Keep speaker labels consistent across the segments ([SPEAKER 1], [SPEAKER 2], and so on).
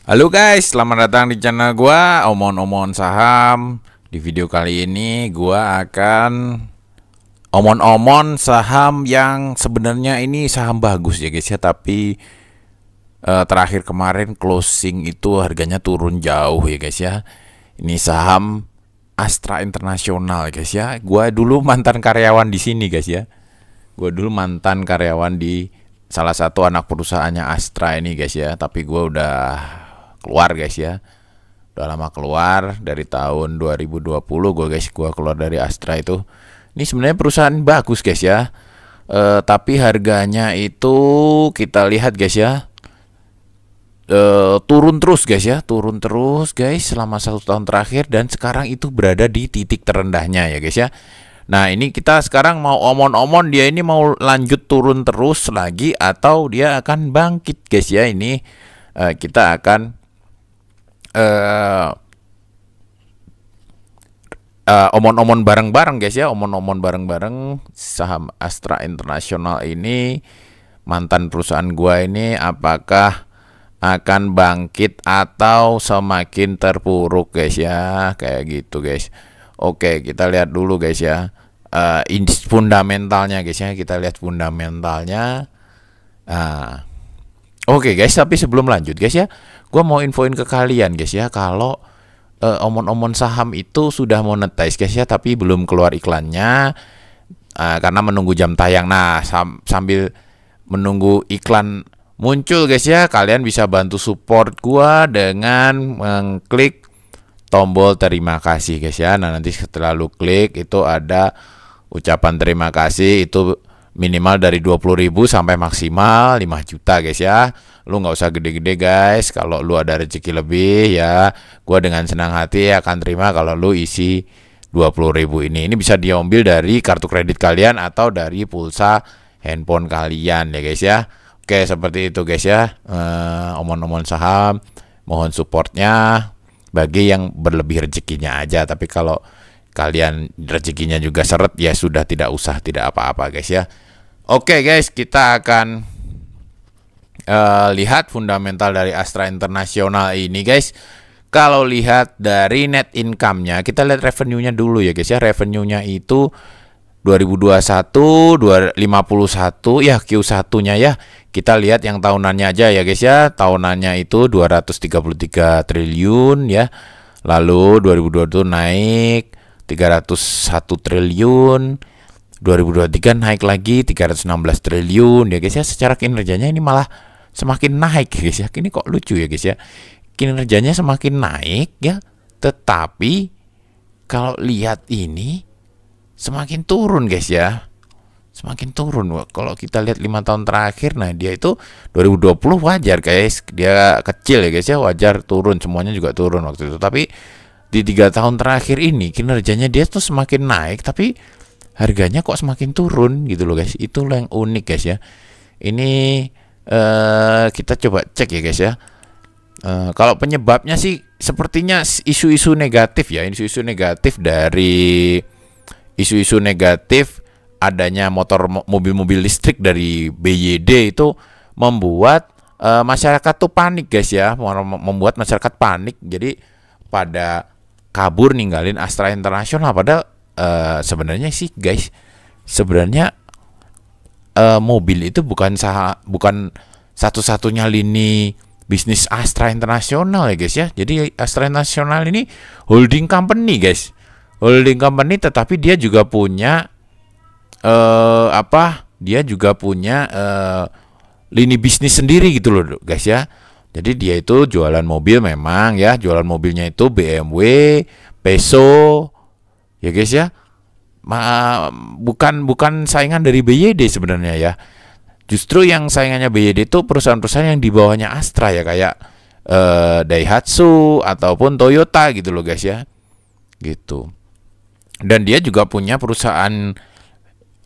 [SPEAKER 1] Halo guys, selamat datang di channel gua Omon-omon saham. Di video kali ini gua akan omon-omon saham yang sebenarnya ini saham bagus ya guys ya, tapi terakhir kemarin closing itu harganya turun jauh ya guys ya. Ini saham Astra Internasional guys ya. Gua dulu mantan karyawan di sini guys ya. Gua dulu mantan karyawan di salah satu anak perusahaannya Astra ini guys ya, tapi gua udah keluar guys ya, udah lama keluar dari tahun 2020 gua keluar dari Astra itu. Ini sebenarnya perusahaan bagus guys ya, tapi harganya itu kita lihat guys ya, turun terus guys ya, turun terus guys selama 1 tahun terakhir, dan sekarang itu berada di titik terendahnya ya guys ya. Nah ini kita sekarang mau omon-omon dia ini mau lanjut turun terus lagi atau dia akan bangkit guys ya. Ini kita akan omon-omon bareng-bareng guys ya, omon-omon bareng-bareng saham Astra Internasional ini, mantan perusahaan gua ini, apakah akan bangkit atau semakin terpuruk guys ya, kayak gitu guys. Oke, kita lihat dulu guys ya, fundamentalnya guys ya, kita lihat fundamentalnya. Oke guys, tapi sebelum lanjut guys ya, gue mau infoin ke kalian guys ya, kalau omon-omon saham itu sudah monetize guys ya, tapi belum keluar iklannya karena menunggu jam tayang. Nah sambil menunggu iklan muncul guys ya, kalian bisa bantu support gue dengan mengklik tombol terima kasih guys ya. Nah nanti setelah lu klik itu ada ucapan terima kasih, itu minimal dari 20.000 sampai maksimal 5 juta guys ya. Lu nggak usah gede-gede guys, kalau lu ada rezeki lebih ya, gua dengan senang hati akan terima kalau lu isi 20.000 ini. Ini bisa diambil dari kartu kredit kalian atau dari pulsa handphone kalian ya guys ya. Oke, seperti itu guys ya, omon-omon saham, mohon supportnya bagi yang berlebih rezekinya aja. Tapi kalau kalian rezekinya juga seret ya sudah, tidak usah, tidak apa-apa guys ya. Oke guys, kita akan lihat fundamental dari Astra Internasional ini guys. Kalau lihat dari net income-nya, kita lihat revenue-nya dulu ya guys ya. Revenue-nya itu 2021 251 ya, Q1-nya ya. Kita lihat yang tahunannya aja ya guys ya. Tahunannya itu 233 triliun ya. Lalu 2022 naik 301 triliun. 2023 naik lagi 316 triliun ya guys ya. Secara kinerjanya ini malah semakin naik ya guys ya. Ini kok lucu ya guys ya, kinerjanya semakin naik ya, tetapi kalau lihat ini semakin turun guys ya, semakin turun. Kalau kita lihat 5 tahun terakhir, nah dia itu 2020 wajar guys, dia kecil ya guys ya, wajar turun, semuanya juga turun waktu itu. Tapi di 3 tahun terakhir ini kinerjanya dia tuh semakin naik, tapi harganya kok semakin turun gitu loh guys. Itu yang unik guys ya. Ini kita coba cek ya guys ya. Kalau penyebabnya sih sepertinya isu-isu negatif ya, isu-isu negatif dari isu-isu negatif adanya mobil-mobil listrik dari BYD itu membuat masyarakat tuh panik guys ya, membuat masyarakat panik, jadi pada kabur ninggalin Astra Internasional. Padahal sebenarnya sih guys, sebenarnya mobil itu bukan satu-satunya lini bisnis Astra Internasional ya guys ya. Jadi Astra Internasional ini holding company guys, holding company, tetapi dia juga punya dia juga punya lini bisnis sendiri gitu loh guys ya. Jadi dia itu jualan mobil memang ya, jualan mobilnya itu BMW, Peso ya guys ya. Bukan saingan dari BYD sebenarnya ya. Justru yang saingannya BYD itu perusahaan-perusahaan yang di bawahnya Astra ya, kayak Daihatsu ataupun Toyota gitu loh guys ya. Gitu. Dan dia juga punya perusahaan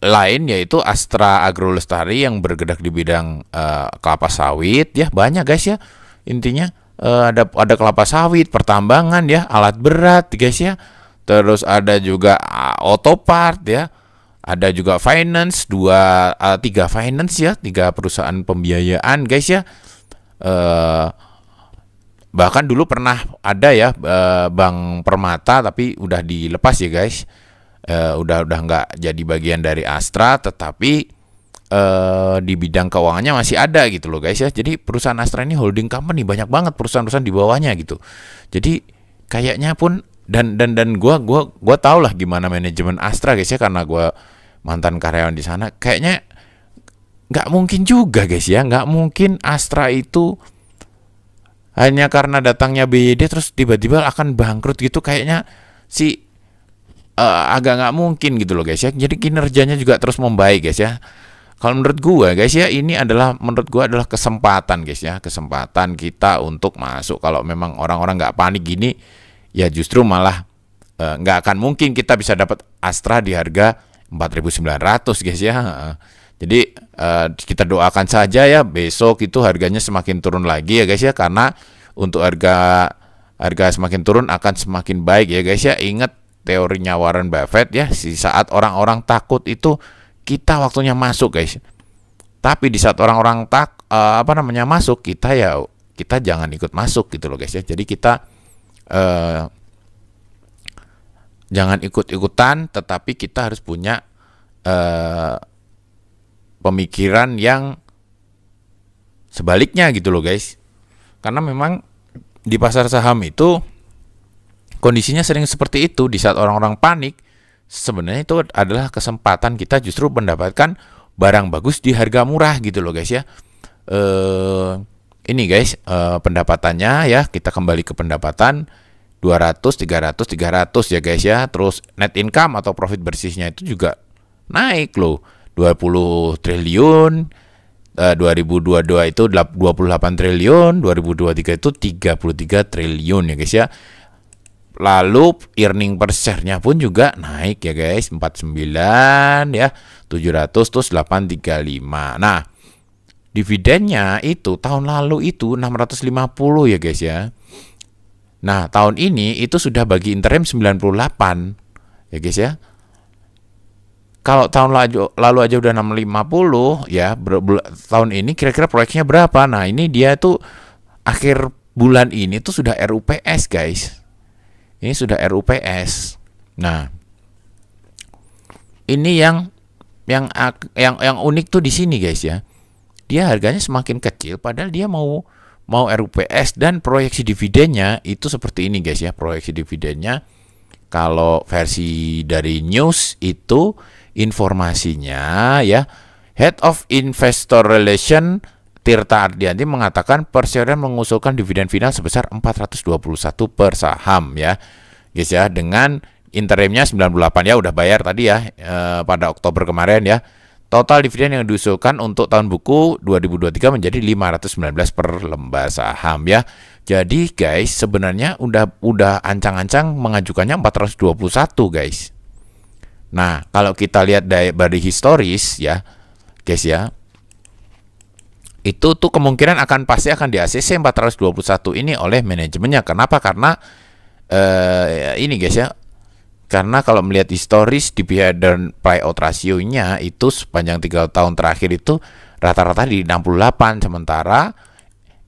[SPEAKER 1] lain yaitu Astra Agrolestari yang bergerak di bidang kelapa sawit ya. Banyak guys ya. Intinya ada kelapa sawit, pertambangan ya, alat berat guys ya. Terus ada juga Autopart ya, ada juga finance, 3 finance ya, 3 perusahaan pembiayaan guys ya. Bahkan dulu pernah ada ya Bank Permata, tapi udah dilepas ya guys. Udah nggak jadi bagian dari Astra, tetapi di bidang keuangannya masih ada gitu loh guys ya. Jadi perusahaan Astra ini holding company, banyak banget perusahaan-perusahaan di bawahnya gitu. Jadi kayaknya pun dan gua tau lah gimana manajemen Astra guys ya, karena gua mantan karyawan di sana. Kayaknya nggak mungkin juga guys ya, nggak mungkin Astra itu hanya karena datangnya BYD terus tiba-tiba akan bangkrut gitu. Kayaknya sih agak nggak mungkin gitu loh guys ya. Jadi kinerjanya juga terus membaik guys ya. Kalau menurut gua guys ya, ini adalah menurut gua adalah kesempatan guys ya, kesempatan kita untuk masuk. Kalau memang orang-orang nggak panik gini, ya justru malah nggak akan mungkin kita bisa dapat Astra di harga 4.900 guys ya. Jadi kita doakan saja ya besok itu harganya semakin turun lagi ya guys ya, karena untuk harga semakin turun akan semakin baik ya guys ya. Ingat teorinya Warren Buffett ya, di saat orang-orang takut itu kita waktunya masuk guys. Tapi di saat orang-orang masuk, kita jangan ikut masuk gitu loh guys ya. Jadi kita jangan ikut-ikutan, tetapi kita harus punya pemikiran yang sebaliknya gitu loh guys. Karena memang di pasar saham itu kondisinya sering seperti itu. Di saat orang-orang panik, sebenarnya itu adalah kesempatan kita justru mendapatkan barang bagus di harga murah gitu loh guys ya. Ini guys pendapatannya ya, kita kembali ke pendapatan 200, 300 ya guys ya. Terus net income atau profit bersihnya itu juga naik loh, 20 triliun, 2022 itu 28 triliun, 2023 itu 33 triliun ya guys ya. Lalu earning per share-nya pun juga naik ya guys, 49 ya, 700 terus 835. Nah, dividennya itu tahun lalu itu 650 ya guys ya. Nah, tahun ini itu sudah bagi interim 98 ya guys ya. Kalau tahun lalu aja udah 650 ya, tahun ini kira-kira proyeknya berapa? Nah, ini dia tuh akhir bulan ini tuh sudah RUPS guys. Ini sudah RUPS. Nah, ini yang unik tuh di sini guys ya. Dia harganya semakin kecil padahal dia mau RUPS, dan proyeksi dividennya itu seperti ini guys ya. Proyeksi dividennya kalau versi dari news itu informasinya ya, Head of Investor Relation Tirta Ardianti mengatakan Persero mengusulkan dividen final sebesar 421 per saham ya guys ya, dengan interimnya 98 ya, udah bayar tadi ya pada Oktober kemarin ya. Total dividen yang diusulkan untuk tahun buku 2023 menjadi 519 per lembar saham ya. Jadi guys, sebenarnya udah ancang-ancang mengajukannya 421 guys. Nah, kalau kita lihat dari historis ya guys ya, itu tuh kemungkinan pasti akan di ACC 421 ini oleh manajemennya. Kenapa? Karena ini guys ya, karena kalau melihat historis dividend payout ratio-nya itu sepanjang 3 tahun terakhir itu rata-rata di 68, sementara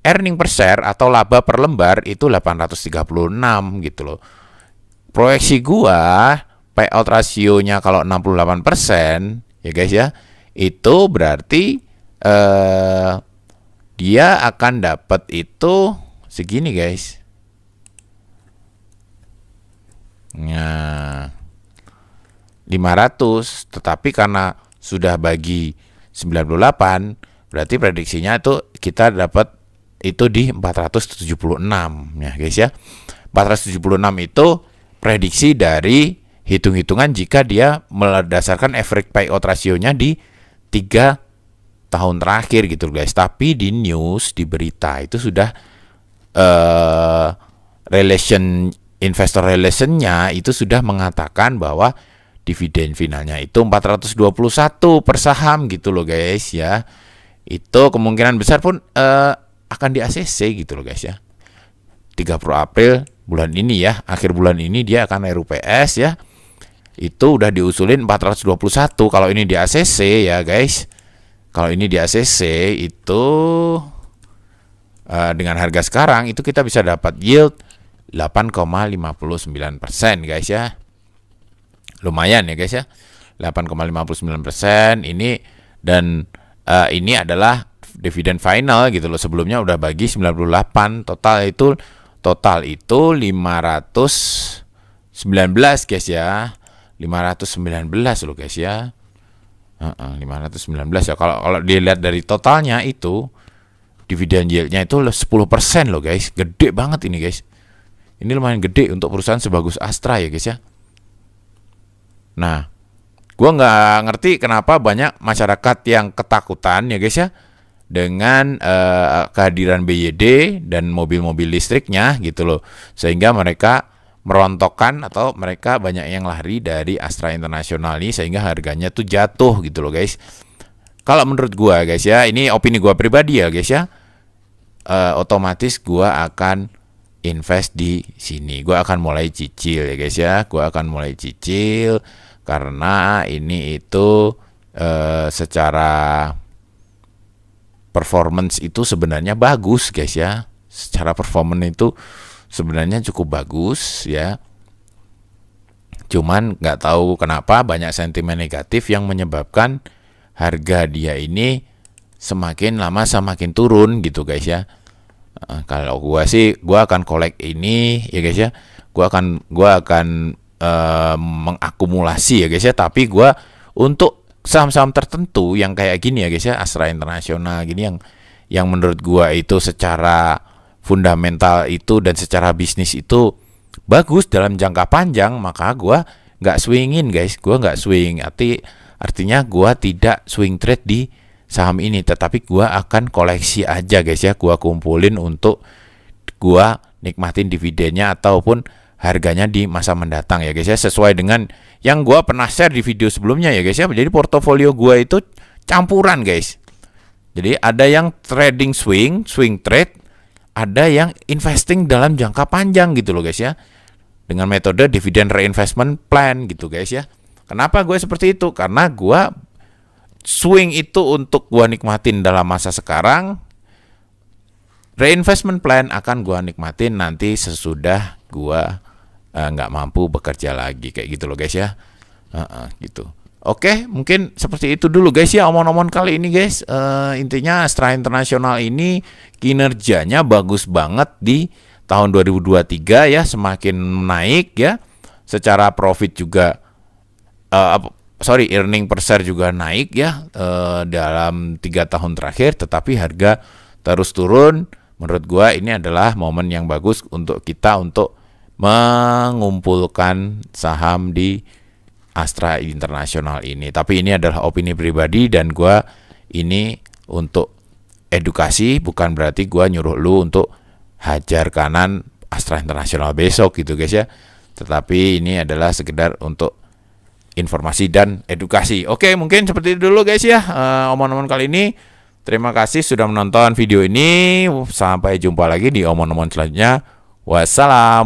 [SPEAKER 1] earning per share atau laba per lembar itu 836 gitu loh. Proyeksi gua payout rasionya kalau 68% ya guys ya, itu berarti dia akan dapat itu segini guys. Nah, 500, tetapi karena sudah bagi 98, berarti prediksinya itu kita dapat itu di 476 ya guys ya. 476 itu prediksi dari hitung-hitungan jika dia berdasarkan average payout rasionya di 3 tahun terakhir gitu guys. Tapi di news, di berita itu sudah investor relationnya itu sudah mengatakan bahwa dividen finalnya itu 421 per saham gitu loh guys ya. Itu kemungkinan besar pun akan di ACC gitu loh guys ya. 30 April bulan ini ya, akhir bulan ini dia akan RUPS ya. Itu udah diusulin 421. Kalau ini di ACC ya guys, kalau ini di ACC itu dengan harga sekarang itu kita bisa dapat yield 8,59% guys ya. Lumayan ya guys ya. 8,59% ini, dan ini adalah dividen final gitu loh. Sebelumnya udah bagi 98, total itu 519 guys ya. 519 loh guys ya. 519 ya. Kalau dilihat dari totalnya itu dividen yieldnya itu 10% loh guys. Gede banget ini guys. Ini lumayan gede untuk perusahaan sebagus Astra ya guys ya. Nah, gua nggak ngerti kenapa banyak masyarakat yang ketakutan ya guys ya dengan kehadiran BYD dan mobil-mobil listriknya gitu loh, sehingga mereka merontokkan atau mereka banyak yang lari dari Astra International ini sehingga harganya tuh jatuh gitu loh guys. Kalau menurut gua guys ya, ini opini gua pribadi ya guys ya, otomatis gua akan invest di sini. Gua akan mulai cicil ya guys ya. Gua akan mulai cicil karena ini itu secara performance itu sebenarnya bagus guys ya. Secara performance itu sebenarnya cukup bagus ya. Cuman nggak tahu kenapa banyak sentimen negatif yang menyebabkan harga dia ini semakin lama semakin turun gitu guys ya. Kalau gua sih, gua akan collect ini ya guys ya. Gua akan mengakumulasi ya guys ya. Tapi gua untuk saham-saham tertentu yang kayak gini ya guys ya, Astra International gini yang menurut gua itu secara fundamental itu dan secara bisnis itu bagus dalam jangka panjang, maka gua nggak swingin guys. Gua nggak swing, artinya gua tidak swing trade di saham ini, tetapi gua akan koleksi aja guys ya. Gua kumpulin untuk gua nikmatin dividennya ataupun harganya di masa mendatang ya guys ya, sesuai dengan yang gua pernah share di video sebelumnya ya guys ya. Jadi portofolio gua itu campuran guys. Jadi ada yang trading swing trade, ada yang investing dalam jangka panjang gitu loh guys ya, dengan metode dividend reinvestment plan gitu guys ya. Kenapa gue seperti itu? Karena gue swing itu untuk gue nikmatin dalam masa sekarang, reinvestment plan akan gue nikmatin nanti sesudah gue nggak mampu bekerja lagi, kayak gitu loh guys ya. Gitu. Oke, mungkin seperti itu dulu guys ya omong-omong kali ini guys. Intinya Astra International ini kinerjanya bagus banget di tahun 2023 ya, semakin naik ya. Secara profit juga earning per share juga naik ya dalam 3 tahun terakhir, tetapi harga terus turun. Menurut gua ini adalah momen yang bagus untuk kita untuk mengumpulkan saham di Astra International ini. Tapi ini adalah opini pribadi dan gua ini untuk edukasi, bukan berarti gua nyuruh lu untuk hajar kanan Astra International besok gitu guys ya. Tetapi ini adalah sekedar untuk informasi dan edukasi. Oke, mungkin seperti itu dulu guys ya omong-omong kali ini. Terima kasih sudah menonton video ini. Sampai jumpa lagi di omong-omong selanjutnya. Wassalam.